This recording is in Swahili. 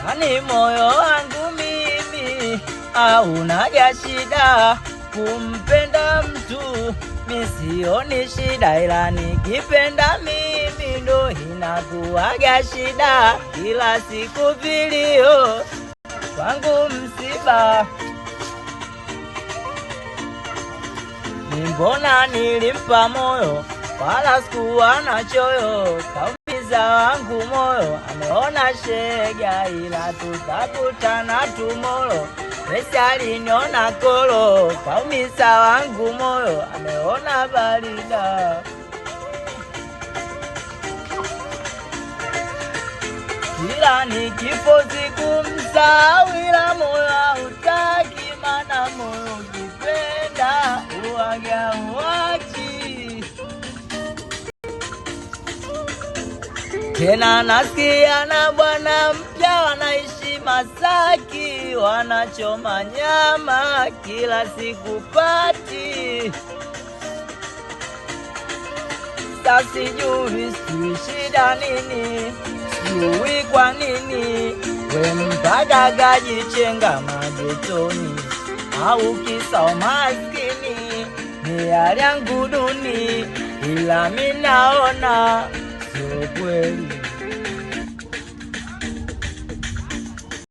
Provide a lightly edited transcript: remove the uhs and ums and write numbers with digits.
Yani moyo wangu mimi haunaga shida kumpenda mtu, misioni shida, ila nikipenda mimi ndo inakuwaga shida. Kila siku vilio kwangu msiba, mbona nilimpa moyo wala sikuwa na choyo, kaumiza wangu moyo, ameona shega ila tutakutana tomorrow. Pesi aliniona kolo, kaumiza wangu moyo, ameona barida. Kila nikifosi kumsahau, ila moyo hautaki, mana moyo ukipenda uwaga uwachi. Tena nasikia na bwana mpya wanaishi Masaki, wanachoma nyama kila siku pati. Sijui shida nini, sijui kwa nini we mpaka gajichenga magetoni, au kisa umaskini ni hali yangu duni, ila minaona sio kweli.